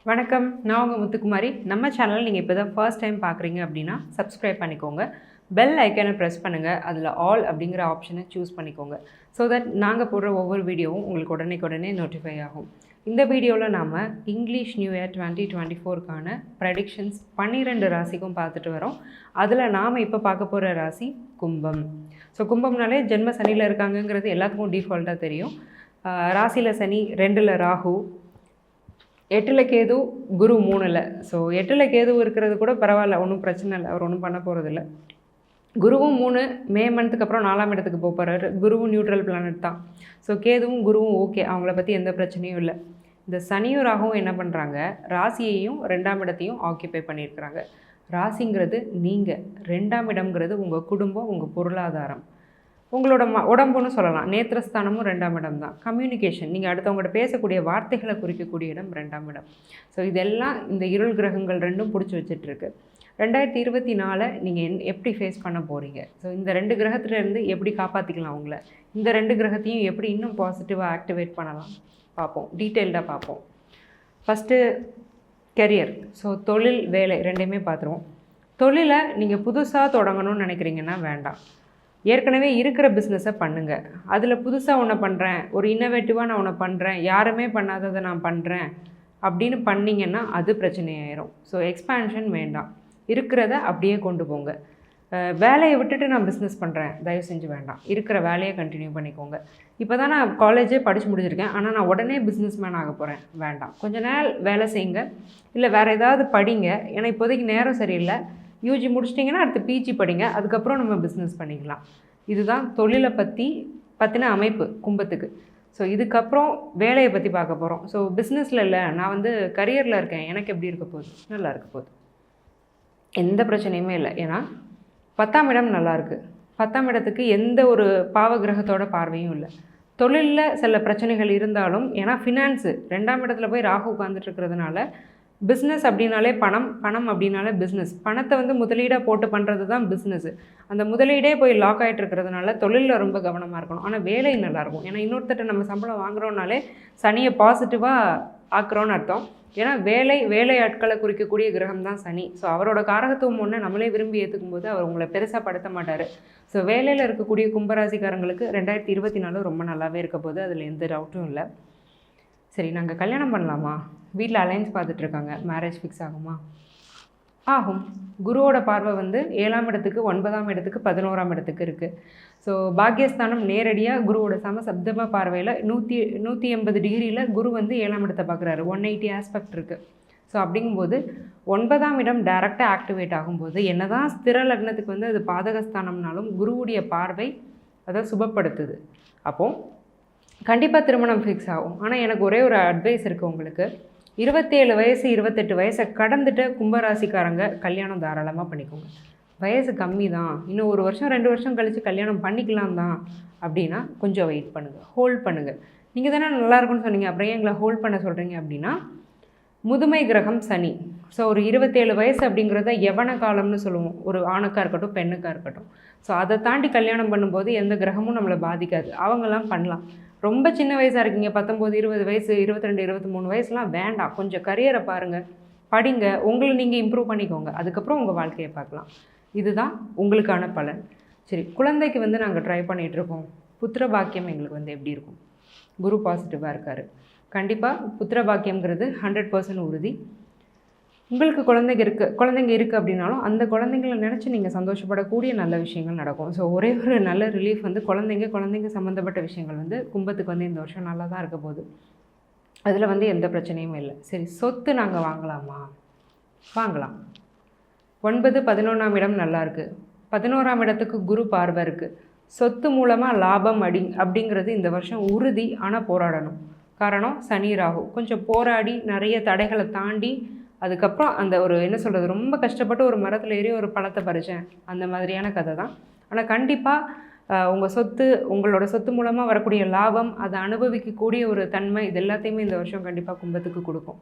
வணக்கம், நான் உங்கள் முத்துக்குமாரி. நம்ம சேனல் நீங்கள் இப்போ தான் ஃபர்ஸ்ட் டைம் பார்க்குறீங்க அப்படின்னா சப்ஸ்கிரைப் பண்ணிக்கோங்க. பெல் ஐக்கானை ப்ரெஸ் பண்ணுங்கள். அதில் ஆல் அப்படிங்கிற ஆப்ஷனை சூஸ் பண்ணிக்கோங்க. ஸோ தட் நாங்கள் போடுற ஒவ்வொரு வீடியோவும் உங்களுக்கு உடனே நோட்டிஃபை ஆகும். இந்த வீடியோவில் நாம் இங்கிலீஷ் நியூ இயர் 2024க்கான ப்ரெடிக்ஷன்ஸ் 12 ராசிக்கும் பார்த்துட்டு வரோம். அதில் நாம் இப்போ பார்க்க போகிற ராசி கும்பம். ஸோ கும்பம்னாலே ஜென்ம சனியில் இருக்காங்கங்கிறது எல்லாத்துக்கும் டிஃபால்ட்டாக தெரியும். ராசியில் சனி, 2ல் ராகு, 8ல் கேது, குரு 3ல். ஸோ 8ல் கேது இருக்கிறது கூட பரவாயில்ல, ஒன்றும் பிரச்சனை இல்லை, அவர் ஒன்றும் பண்ண போகிறதில்ல. குருவும் 3 மே மந்த்துக்கு அப்புறம் 4ஆம் இடத்துக்கு போகிறாரு. குருவும் நியூட்ரல் பிளானட் தான். ஸோ கேதுவும் குருவும் ஓகே, அவங்கள பற்றி எந்த பிரச்சனையும் இல்லை. இந்த சனியும் ராகுவும் என்ன பண்ணுறாங்க, ராசியையும் 2ஆம் இடத்தையும் ஆக்கியபை பண்ணியிருக்கிறாங்க. ராசிங்கிறது நீங்கள், 2ஆம் இடம்ங்கிறது உங்கள் குடும்பம், உங்கள் பொருளாதாரம், உங்களோட உடம்புன்னு சொல்லலாம். நேத்திரஸ்தானமும் 2ஆம் இடம் தான். கம்யூனிகேஷன், நீங்கள் அடுத்தவங்கள்ட்ட பேசக்கூடிய வார்த்தைகளை குறிக்கக்கூடிய இடம் 2ஆம் இடம். ஸோ இதெல்லாம் இந்த இருள் கிரகங்கள் ரெண்டும் பிடிச்சி வச்சிட்ருக்கு. 2024 நீங்கள் எப்படி ஃபேஸ் பண்ண போகிறீங்க, ஸோ இந்த 2 கிரகத்துலேருந்து எப்படி காப்பாற்றிக்கலாம் உங்களை, இந்த 2 கிரகத்தையும் எப்படி இன்னும் பாசிட்டிவாக ஆக்டிவேட் பண்ணலாம் பார்ப்போம், டீட்டெயில்டாக பார்ப்போம். First career. ஸோ தொழில், வேலை ரெண்டையுமே பார்த்துருவோம். தொழிலை நீங்கள் புதுசாக தொடங்கணும்னு நினைக்கிறீங்கன்னா வேண்டாம். ஏற்கனவே இருக்கிற பிஸ்னஸை பண்ணுங்கள். அதில் புதுசாக ஒன்று பண்ணுறேன், ஒரு இன்னோவேட்டிவாக நான் ஒன்று பண்ணுறேன், யாருமே பண்ணாததை நான் பண்ணுறேன் அப்படின்னு பண்ணிங்கன்னா அது பிரச்சனையாயிரும். ஸோ எக்ஸ்பேன்ஷன் வேண்டாம், இருக்கிறத அப்படியே கொண்டு போங்க. வேலையை விட்டுட்டு நான் பிஸ்னஸ் பண்ணுறேன், தயவு செஞ்சு வேண்டாம். இருக்கிற வேலையை கண்டினியூ பண்ணிக்கோங்க. இப்போ தான் நான் காலேஜே படித்து முடிச்சிருக்கேன், ஆனால் நான் உடனே பிஸ்னஸ் மேன் ஆக போகிறேன், வேண்டாம். கொஞ்ச நேரம் வேலை செய்யுங்க, இல்லை வேறு ஏதாவது படிங்க. ஏன்னா இப்போதைக்கு நேரம் சரியில்லை. யூஜி முடிச்சிட்டிங்கன்னா அடுத்து பிஜி படிங்க, அதுக்கப்புறம் நம்ம பிஸ்னஸ் பண்ணிக்கலாம். இதுதான் தொழிலை பற்றின அமைப்பு கும்பத்துக்கு. ஸோ இதுக்கப்புறம் வேலையை பற்றி பார்க்க போகிறோம். ஸோ பிஸ்னஸில் இல்லை, நான் வந்து கரியரில் இருக்கேன், எனக்கு எப்படி இருக்க போகுது, நல்லா இருக்க போகுது, எந்த பிரச்சனையுமே இல்லை. ஏன்னா 10ஆம் இடம் நல்லாயிருக்கு. 10ஆம் இடத்துக்கு எந்த ஒரு பாவகிரகத்தோட பார்வையும் இல்லை. தொழிலில் சில பிரச்சனைகள் இருந்தாலும், ஏன்னா ஃபினான்ஸு 2ஆம் இடத்துல போய் ராகு உட்காந்துட்டு இருக்கிறதுனால, பிஸ்னஸ் அப்படின்னாலே பணம், பணம் அப்படின்னாலே பிஸ்னஸ். பணத்தை வந்து முதலீடாக போட்டு பண்ணுறது தான் பிஸ்னஸ்ஸு. அந்த முதலீடே போய் லாக் ஆகிட்டு இருக்கிறதுனால தொழிலில் ரொம்ப கவனமாக இருக்கணும். ஆனால் வேலை நல்லாயிருக்கும். ஏன்னா இன்னொருத்தட்ட நம்ம சம்பளம் வாங்குகிறோன்னாலே சனியை பாசிட்டிவாக ஆக்குறோன்னு அர்த்தம். ஏன்னா வேலை ஆட்களை குறிக்கக்கூடிய கிரகம் தான் சனி. ஸோ அவரோட காரகத்துவம் ஒன்று நம்மளே விரும்பி ஏற்றுக்கும் போது அவர் உங்களை பெருசாக படுத்த மாட்டார். ஸோ வேலையில் இருக்கக்கூடிய கும்பராசிக்காரங்களுக்கு 2024 ரொம்ப நல்லாவே இருக்க போது, அதில் எந்த டவுட்டும் இல்லை. சரி, நாங்கள் கல்யாணம் பண்ணலாமா, வீட்டில் அலைன்ஸ் பார்த்துட்ருக்காங்க, மேரேஜ் ஃபிக்ஸ் ஆகுமா? ஆகும். குருவோட பார்வை வந்து 7ஆம் இடத்துக்கு, 9ஆம் இடத்துக்கு, 11ஆம் இடத்துக்கு இருக்குது. ஸோ பாக்யஸ்தானம் நேரடியாக குருவோட சமசப்தம பார்வையில் 180 டிகிரியில் குரு வந்து 7ஆம் இடத்தை பார்க்குறாரு. 180 ஆஸ்பெக்ட் இருக்குது. ஸோ அப்படிங்கும்போது 9ஆம் இடம் டைரெக்டாக ஆக்டிவேட் ஆகும்போது, என்ன தான் ஸ்திர லக்னத்துக்கு வந்து அது பாதகஸ்தானம்னாலும் குருவுடைய பார்வை அதை சுபப்படுத்துது. அப்போது கண்டிப்பாக திருமணம் ஃபிக்ஸ் ஆகும். ஆனால் எனக்கு ஒரே ஒரு அட்வைஸ் இருக்குது உங்களுக்கு. 27 வயசு 28 வயசை கடந்துட்டு கும்பராசிக்காரங்க கல்யாணம் தாராளமாக பண்ணிக்கோங்க. வயசு கம்மி தான், இன்னும் 1 வருஷம் 2 வருஷம் கழித்து கல்யாணம் பண்ணிக்கலாம் தான் அப்படின்னா கொஞ்சம் வெயிட் பண்ணுங்கள், ஹோல்ட் பண்ணுங்கள். நீங்கள் தானே நல்லாயிருக்குன்னு சொன்னீங்க, அப்புறம் எங்களை ஹோல்ட் பண்ண சொல்கிறீங்க அப்படின்னா, முதுமை கிரகம் சனி. ஸோ ஒரு 27 வயசு அப்படிங்கிறத யவன காலம்னு சொல்லுவோம், ஒரு ஆணுக்காக இருக்கட்டும் பெண்ணுக்காக இருக்கட்டும். ஸோ அதை தாண்டி கல்யாணம் பண்ணும்போது எந்த கிரகமும் நம்மளை பாதிக்காது, அவங்கெல்லாம் பண்ணலாம். ரொம்ப சின்ன வயசாக இருக்கீங்க, 19 20 வயசு 22 23 வயசுலாம் வேண்டாம். கொஞ்சம் கரியரை பாருங்கள், படிங்க, உங்களை நீங்கள் இம்ப்ரூவ் பண்ணிக்கோங்க, அதுக்கப்புறம் உங்கள் வாழ்க்கையை பார்க்கலாம். இதுதான் உங்களுக்கான பலன். சரி, குழந்தைக்கு வந்து நாங்கள் ட்ரை பண்ணிகிட்ருக்கோம். புத்திர பாக்கியம் எங்களுக்கு வந்து எப்படி இருக்கும்? குரு பாசிட்டிவாக இருக்கார். கண்டிப்பாக புத்திர பாக்கியங்கிறது 100% உறுதி. உங்களுக்கு குழந்தைங்க இருக்குது அப்படின்னாலும் அந்த குழந்தைங்களை நினச்சி நீங்கள் சந்தோஷப்படக்கூடிய நல்ல விஷயங்கள் நடக்கும். ஸோ ஒரே ஒரு நல்ல ரிலீஃப் வந்து குழந்தைங்க சம்மந்தப்பட்ட விஷயங்கள் வந்து கும்பத்துக்கு வந்து இந்த வருஷம் நல்லா தான் இருக்க போகுது. அதில் வந்து எந்த பிரச்சனையும் இல்லை. சரி, சொத்து நாங்கள் வாங்கலாமா? வாங்கலாம். 9 11ஆம் இடம் நல்லாயிருக்கு. 11ஆம் இடத்துக்கு குரு பார்வை இருக்குது. சொத்து மூலமாக லாபம் அப்படிங்கிறது இந்த வருஷம் உறுதி. ஆனால் போராடணும். காரணம் சனி ராகு. கொஞ்சம் போராடி நிறைய தடைகளை தாண்டி அதுக்கப்புறம் அந்த ஒரு என்ன சொல்கிறது, ரொம்ப கஷ்டப்பட்டு ஒரு மரத்தில் ஏறி ஒரு பழத்தை பறித்தேன், அந்த மாதிரியான கதை தான். ஆனால் கண்டிப்பாக உங்களோட சொத்து மூலமாக வரக்கூடிய லாபம், அதை அனுபவிக்கக்கூடிய ஒரு தன்மை, இது எல்லாத்தையுமே இந்த வருஷம் கண்டிப்பாக கும்பத்துக்கு கொடுக்கும்.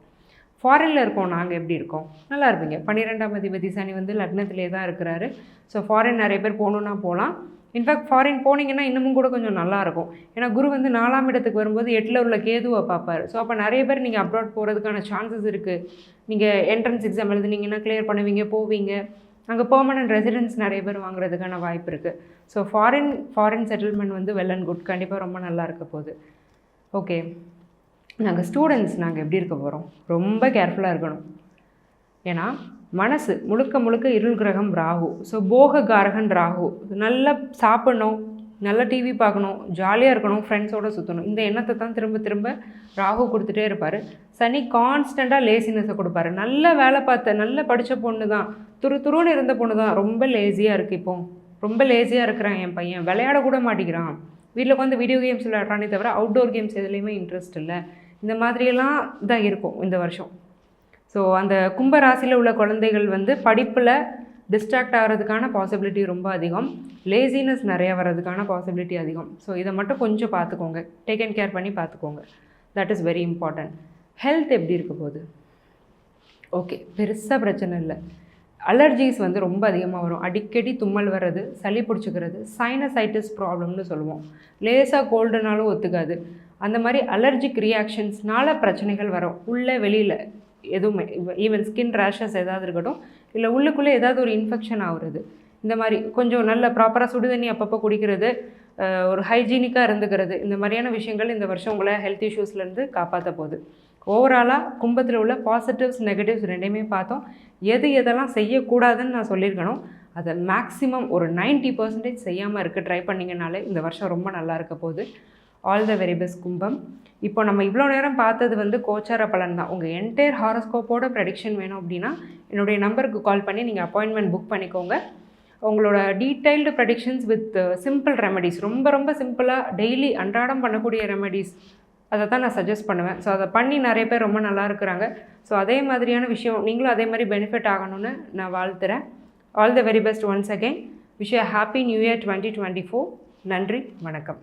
ஃபாரினில் இருக்கோம், நாங்கள் எப்படி இருக்கோம்? நல்லா இருப்பீங்க. 12ஆம் அதிபதி சனி வந்து லக்னத்திலே தான் இருக்கிறாரு. ஸோ ஃபாரின் நிறைய பேர் போகணுன்னா போகலாம். இன்ஃபேக்ட் ஃபாரின் போனீங்கன்னா இன்னமும் கூட கொஞ்சம் நல்லாயிருக்கும். ஏன்னா குரு வந்து 4ஆம் இடத்துக்கு வரும்போது 8ல் உள்ள கேதுவை பார்ப்பார். ஸோ அப்போ நிறைய பேர் நீங்கள் அப்ராட் போகிறதுக்கான சான்சஸ் இருக்குது. நீங்கள் என்ட்ரன்ஸ் எக்ஸாம் எழுதுனீங்கன்னா கிளியர் பண்ணுவீங்க, போவீங்க. அங்கே பெர்மனன்ட் ரெசிடென்ஸ் நிறைய பேர் வாங்குறதுக்கான வாய்ப்பு இருக்குது. ஸோ ஃபாரின் செட்டில்மெண்ட் வந்து வெல் அண்ட் குட், கண்டிப்பாக ரொம்ப நல்லா இருக்க போகுது. ஓகே, நாங்கள் ஸ்டூடெண்ட்ஸ் எப்படி இருக்க போகிறோம்? ரொம்ப கேர்ஃபுல்லாக இருக்கணும். ஏன்னா மனசு முழுக்க இருள் கிரகம் ராகு. ஸோ போககாரகன் ராகு. நல்லா சாப்பிடணும், நல்லா டிவி பார்க்கணும், ஜாலியாக இருக்கணும், ஃப்ரெண்ட்ஸோடு சுற்றணும், இந்த எண்ணத்தை தான் திரும்ப ராகு கொடுத்துட்டே இருப்பார். சனி கான்ஸ்டண்ட்டாக லேசினஸை கொடுப்பாரு. நல்ல வேலை பார்த்த நல்லா படித்த பொண்ணு தான், துருன்னு இருந்த பொண்ணு தான் ரொம்ப லேசியாக இருக்குது. இப்போ ரொம்ப லேசியாக இருக்கிறான் என் பையன், விளையாட கூட மாட்டேங்கிறான், வீட்டில் உட்காந்து வீடியோ கேம்ஸ் விளையாடுறானே தவிர அவுட்டோர் கேம்ஸ் எதுலேயுமே இன்ட்ரெஸ்ட் இல்லை. இந்த மாதிரியெல்லாம் தான் இருக்கும் இந்த வருஷம். ஸோ அந்த கும்பராசியில் உள்ள குழந்தைகள் வந்து படிப்பில் டிஸ்ட்ராக்ட் ஆகிறதுக்கான பாசிபிலிட்டி ரொம்ப அதிகம், லேசினஸ் நிறையா வர்றதுக்கான பாசிபிலிட்டி அதிகம். ஸோ இதை மட்டும் கொஞ்சம் பார்த்துக்கோங்க, டேக் அண்ட் கேர் பண்ணி பார்த்துக்கோங்க. That is very important. Health எப்படி இருக்க போகுது? ஓகே, பெருசாக பிரச்சனை இல்லை. அலர்ஜிஸ் வந்து ரொம்ப அதிகமாக வரும். அடிக்கடி தும்மல் வர்றது, சளி பிடிச்சிக்கிறது, சைனசைட்டிஸ் ப்ராப்ளம்னு சொல்லுவோம். லேசாக கோல்டுனாலும் ஒத்துக்காது. அந்த மாதிரி அலர்ஜிக் ரியாக்ஷன்ஸ்னால பிரச்சனைகள் வரும், உள்ளே வெளியில் எதுவுமே. ஈவன் ஸ்கின் ரேஷஸ் ஏதாவது இருக்கட்டும், இல்லை உள்ளுக்குள்ளே ஏதாவது ஒரு இன்ஃபெக்ஷன் ஆகுறது, இந்த மாதிரி கொஞ்சம் நல்ல ப்ராப்பராக சுடுதண்ணி அப்பப்போ குடிக்கிறது, ஒரு ஹைஜீனிக்காக இருந்துக்கிறது, இந்த மாதிரியான விஷயங்கள் இந்த வருஷம் உங்களை ஹெல்த் இஷ்யூஸ்லேருந்து காப்பாற்ற போகுது. ஓவராலாக கும்பத்தில் உள்ள பாசிட்டிவ்ஸ் நெகட்டிவ்ஸ் ரெண்டையுமே பார்த்தோம். எதெல்லாம் செய்யக்கூடாதுன்னு நான் சொல்லியிருக்கணும், அதை மேக்ஸிமம் ஒரு 90% செய்யாமல் இருக்க ட்ரை பண்ணிங்கனாலே இந்த வருஷம் ரொம்ப நல்லா இருக்க போகுது. ஆல் த வெரி பெஸ்ட் கும்பம். இப்போ நம்ம இவ்வளோ நேரம் பார்த்தது வந்து கோச்சார பலன் தான். உங்கள் என்டையர் ஹாரோஸ்கோப்போட ப்ரெடிக்ஷன் வேணும் அப்படின்னா என்னுடைய நம்பருக்கு கால் பண்ணி நீங்கள் அப்பாயின்மெண்ட் புக் பண்ணிக்கோங்க. உங்களோட detailed predictions with simple remedies, ரொம்ப சிம்பிளாக டெய்லி அன்றாடம் பண்ணக்கூடிய ரெமெடிஸ், அதை தான் நான் சஜஸ்ட் பண்ணுவேன். ஸோ அதை பண்ணி நிறைய பேர் ரொம்ப நல்லா இருக்கிறாங்க. ஸோ அதே மாதிரியான விஷயம் நீங்களும் அதே மாதிரி பெனிஃபிட் ஆகணும்னு நான் வாழ்த்துறேன். All the very best once again. Wish you happy new year 2024. நன்றி, வணக்கம்.